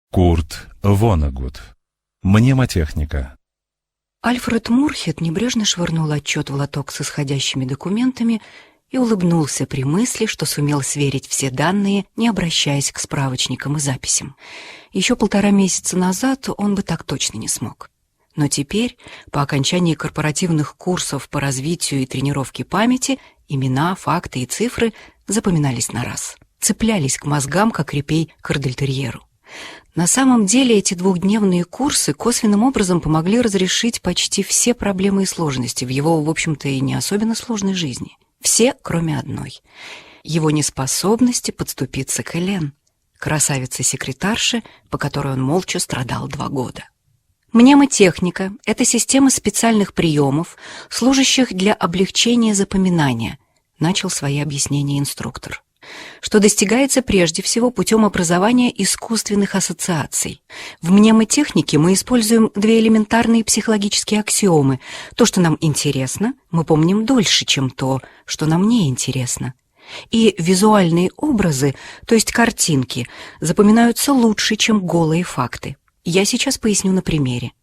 Курт Воннегут. Мнемотехника. Альфред Мурхет небрежно швырнул отчет в лоток с исходящими документами и улыбнулся при мысли, что сумел сверить все данные, не обращаясь к справочникам и записям. Еще 1,5 месяца назад он бы так точно не смог. Но теперь, по окончании корпоративных курсов по развитию и тренировке памяти, имена, факты и цифры запоминались на раз, цеплялись к мозгам, как репей к кордельтерьеру. На самом деле эти 2-дневные курсы косвенным образом помогли разрешить почти все проблемы и сложности в его, в общем-то, и не особенно сложной жизни. Все, кроме одной. Его неспособности подступиться к Элен, красавице-секретарше, по которой он молча страдал 2 года. Мнемотехника — это система специальных приемов, служащих для облегчения запоминания, начал свои объяснения инструктор. Что достигается прежде всего путем образования искусственных ассоциаций. В мнемотехнике мы используем 2 элементарные психологические аксиомы. То, что нам интересно, мы помним дольше, чем то, что нам не интересно. И визуальные образы, то есть картинки, запоминаются лучше, чем голые факты. Я сейчас поясню на примере.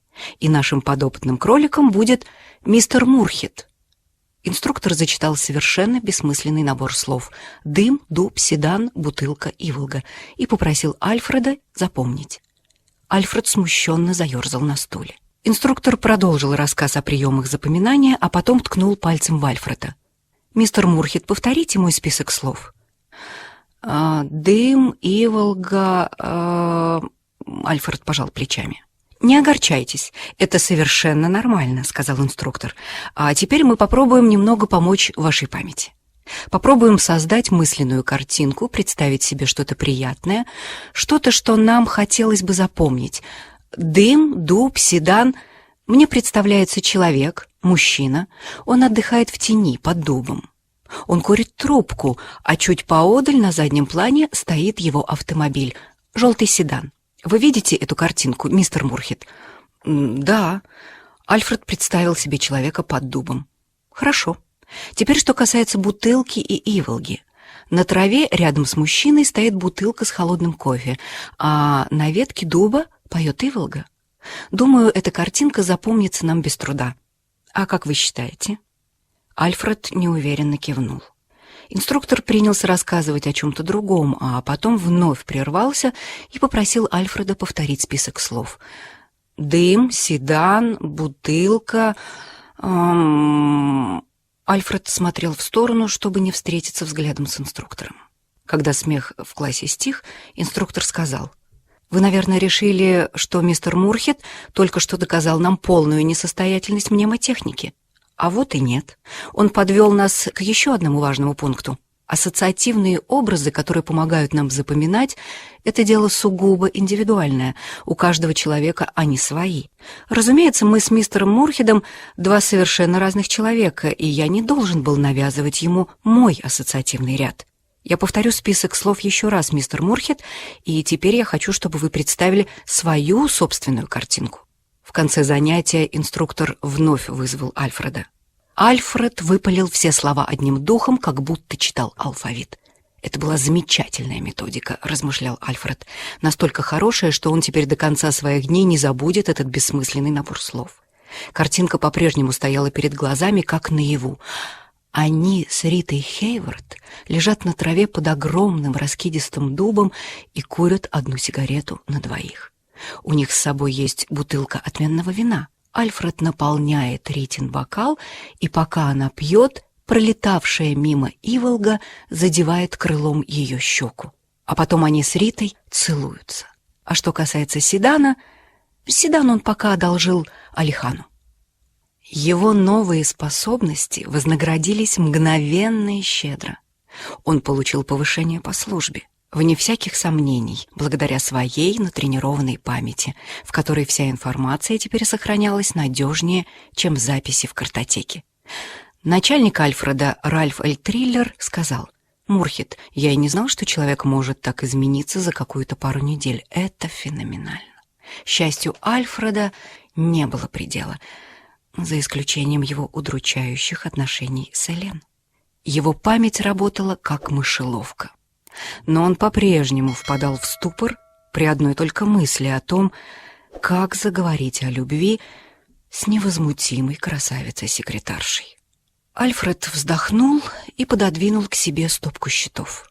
И нашим подопытным кроликом будет мистер Мурхет. Инструктор зачитал совершенно бессмысленный набор слов: дым, дуб, седан, бутылка, иволга, и попросил Альфреда запомнить. Альфред смущенно заерзал на стуле. Инструктор продолжил рассказ о приемах запоминания, а потом ткнул пальцем в Альфреда. «Мистер Мурхет, повторите мой список слов». «Дым, иволга...» Альфред пожал плечами. «Не огорчайтесь, это совершенно нормально», — сказал инструктор. «А теперь мы попробуем немного помочь вашей памяти. Попробуем создать мысленную картинку, представить себе что-то приятное, что-то, что нам хотелось бы запомнить. Дым, дуб, седан. Мне представляется человек, мужчина. Он отдыхает в тени под дубом. Он курит трубку, а чуть поодаль на заднем плане стоит его автомобиль, желтый седан. Вы видите эту картинку, мистер Мурхет?» «Да». Альфред представил себе человека под дубом. «Хорошо. Теперь, что касается бутылки и иволги. На траве рядом с мужчиной стоит бутылка с холодным кофе, а на ветке дуба поет иволга. Думаю, эта картинка запомнится нам без труда. А как вы считаете?» Альфред неуверенно кивнул. Инструктор принялся рассказывать о чем-то другом, а потом вновь прервался и попросил Альфреда повторить список слов. «Дым, седан, бутылка...» Альфред смотрел в сторону, чтобы не встретиться взглядом с инструктором. Когда смех в классе стих, инструктор сказал: «Вы, наверное, решили, что мистер Мурхет только что доказал нам полную несостоятельность мнемотехники. А вот и нет. Он подвел нас к еще одному важному пункту. Ассоциативные образы, которые помогают нам запоминать, это дело сугубо индивидуальное. У каждого человека они свои. Разумеется, мы с мистером Мурхедом 2 совершенно разных человека, и я не должен был навязывать ему мой ассоциативный ряд. Я повторю список слов еще раз, мистер Мурхет, и теперь я хочу, чтобы вы представили свою собственную картинку». В конце занятия инструктор вновь вызвал Альфреда. Альфред выпалил все слова одним духом, как будто читал алфавит. «Это была замечательная методика», — размышлял Альфред, «настолько хорошая, что он теперь до конца своих дней не забудет этот бессмысленный набор слов». Картинка по-прежнему стояла перед глазами, как наяву. Они с Ритой Хейвард лежат на траве под огромным раскидистым дубом и курят 1 сигарету на 2. У них с собой есть бутылка отменного вина. Альфред наполняет Ритин бокал, и пока она пьет, пролетавшая мимо иволга задевает крылом ее щеку. А потом они с Ритой целуются. А что касается седана, седан он пока одолжил Алихану. Его новые способности вознаградились мгновенно и щедро. Он получил повышение по службе. Вне всяких сомнений, благодаря своей натренированной памяти, в которой вся информация теперь сохранялась надежнее, чем записи в картотеке. Начальник Альфреда, Ральф Эль Триллер, сказал: «Мурхет, я и не знал, что человек может так измениться за какую-то пару недель. Это феноменально». Счастью Альфреда не было предела, за исключением его удручающих отношений с Элен. Его память работала как мышеловка. Но он по-прежнему впадал в ступор при одной только мысли о том, как заговорить о любви с невозмутимой красавицей-секретаршей. Альфред вздохнул и пододвинул к себе стопку счетов.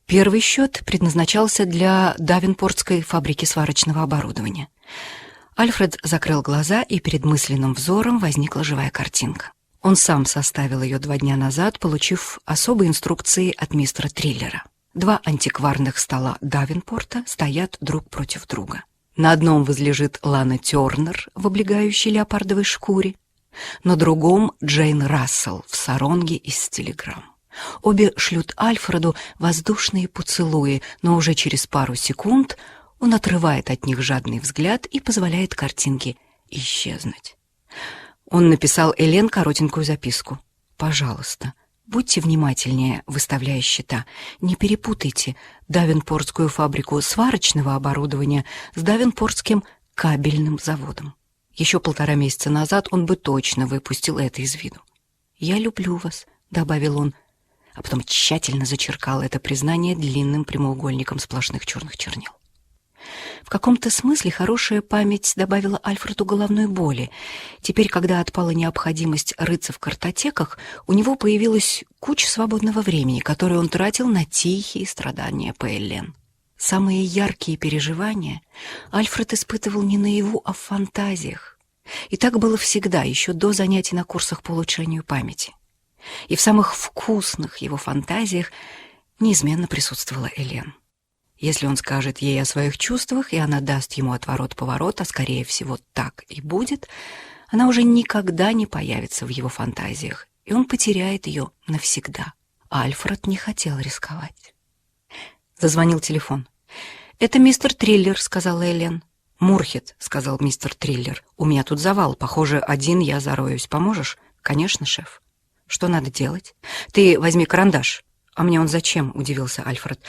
Первый счет предназначался для Давенпортской фабрики сварочного оборудования. Альфред закрыл глаза, и перед мысленным взором возникла живая картинка. Он сам составил ее 2 дня назад, получив особые инструкции от мистера Триллера. 2 антикварных стола Давенпорта стоят друг против друга. На одном возлежит Лана Тернер в облегающей леопардовой шкуре, на другом Джейн Рассел в саронге из телеграмм. Обе шлют Альфреду воздушные поцелуи, но уже через пару секунд он отрывает от них жадный взгляд и позволяет картинке исчезнуть. Он написал Элен коротенькую записку. «Пожалуйста, будьте внимательнее, выставляя счета. Не перепутайте Давенпортскую фабрику сварочного оборудования с Давенпортским кабельным заводом. Еще 1,5 месяца назад он бы точно выпустил это из виду. «Я люблю вас», — добавил он, а потом тщательно зачеркал это признание длинным прямоугольником сплошных черных чернил. В каком-то смысле хорошая память добавила Альфреду головной боли. Теперь, когда отпала необходимость рыться в картотеках, у него появилась куча свободного времени, которое он тратил на тихие страдания по Элен. Самые яркие переживания Альфред испытывал не наяву, а в фантазиях. И так было всегда, еще до занятий на курсах по улучшению памяти. И в самых вкусных его фантазиях неизменно присутствовала Элен. Если он скажет ей о своих чувствах, и она даст ему отворот-поворот, а скорее всего так и будет, она уже никогда не появится в его фантазиях, и он потеряет ее навсегда. А Альфред не хотел рисковать. Зазвонил телефон. «Это мистер Триллер», — сказала Элен. «Мурхет», — сказал мистер Триллер. «У меня тут завал. Похоже, один я зароюсь. Поможешь?» «Конечно, шеф». «Что надо делать?» «Ты возьми карандаш». «А мне он зачем?» — удивился Альфред.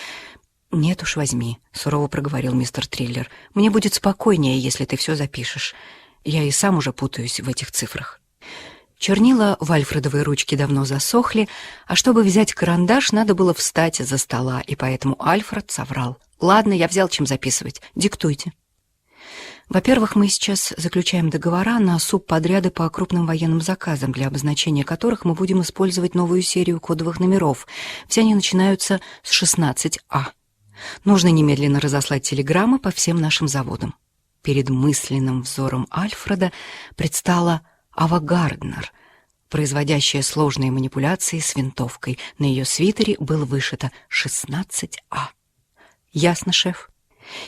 «Нет уж, возьми», — сурово проговорил мистер Триллер. «Мне будет спокойнее, если ты все запишешь. Я и сам уже путаюсь в этих цифрах». Чернила в альфредовой ручке давно засохли, а чтобы взять карандаш, надо было встать из-за стола, и поэтому Альфред соврал. «Ладно, я взял, чем записывать. Диктуйте». Во-первых, мы сейчас заключаем договора на субподряды по крупным военным заказам, для обозначения которых мы будем использовать новую серию кодовых номеров. Все они начинаются с 16А. Нужно немедленно разослать телеграммы по всем нашим заводам. Перед мысленным взором Альфреда предстала Ава Гарднер, производящая сложные манипуляции с винтовкой. На ее свитере было вышито 16А. «Ясно, шеф.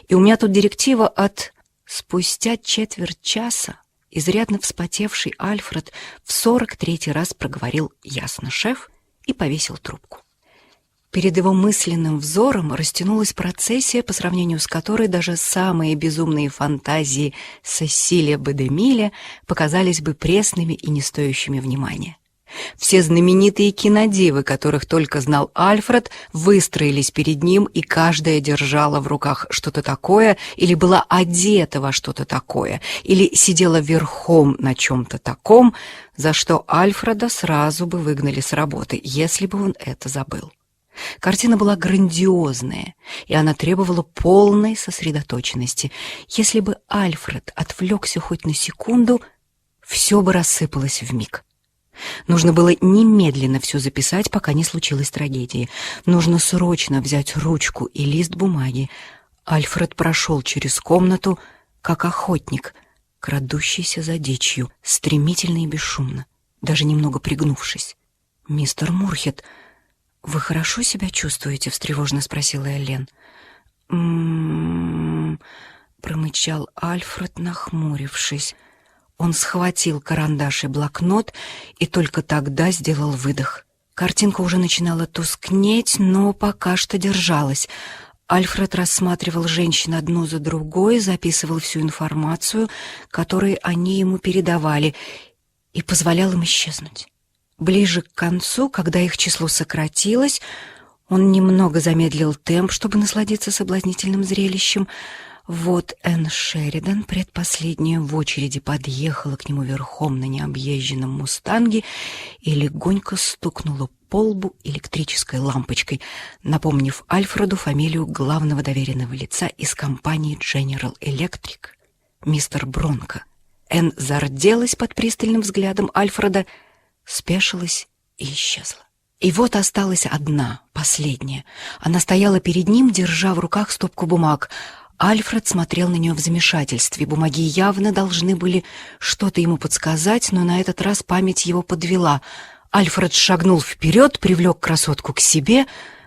И у меня тут директива от...» Спустя четверть часа изрядно вспотевший Альфред в 43-й раз проговорил «Ясно, шеф» и повесил трубку. Перед его мысленным взором растянулась процессия, по сравнению с которой даже самые безумные фантазии Сесилия Бедемиля показались бы пресными и не стоящими внимания. Все знаменитые кинодивы, которых только знал Альфред, выстроились перед ним, и каждая держала в руках что-то такое, или была одета во что-то такое, или сидела верхом на чем-то таком, за что Альфреда сразу бы выгнали с работы, если бы он это забыл. Картина была грандиозная, и она требовала полной сосредоточенности. Если бы Альфред отвлекся хоть на секунду, все бы рассыпалось вмиг. Нужно было немедленно все записать, пока не случилась трагедия. Нужно срочно взять ручку и лист бумаги. Альфред прошел через комнату, как охотник, крадущийся за дичью, стремительно и бесшумно, даже немного пригнувшись. «Мистер Мурхет, вы хорошо себя чувствуете?» — встревоженно спросила Элен. Промычал Альфред, нахмурившись. Он схватил карандаш и блокнот и только тогда сделал выдох. Картинка уже начинала тускнеть, но пока что держалась. Альфред рассматривал женщин одну за другой, записывал всю информацию, которую они ему передавали, и позволял им исчезнуть. Ближе к концу, когда их число сократилось, он немного замедлил темп, чтобы насладиться соблазнительным зрелищем. Вот Энн Шеридан, предпоследняя в очереди, подъехала к нему верхом на необъезженном мустанге и легонько стукнула по лбу электрической лампочкой, напомнив Альфреду фамилию главного доверенного лица из компании General Electric, мистер Бронко. Энн зарделась под пристальным взглядом Альфреда, спешилась и исчезла. И вот осталась одна, последняя. Она стояла перед ним, держа в руках стопку бумаг. Альфред смотрел на нее в замешательстве. Бумаги явно должны были что-то ему подсказать, но на этот раз память его подвела. Альфред шагнул вперед, привлек красотку к себе.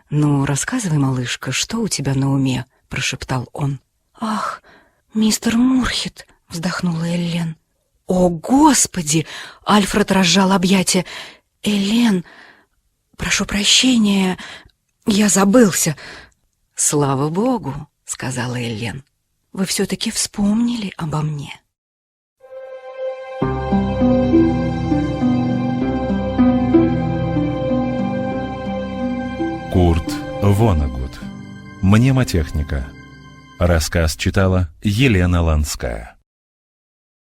«Ну, рассказывай, малышка, что у тебя на уме?» — прошептал он. «Ах, мистер Мурхет!» — вздохнула Эллен. «О, Господи!» — Альфред разжал объятия. «Эллен, прошу прощения, я забылся». «Слава Богу!» — сказала Эллен. «Вы все-таки вспомнили обо мне». Курт Воннегут. Мнемотехника. Рассказ читала Елена Ланская.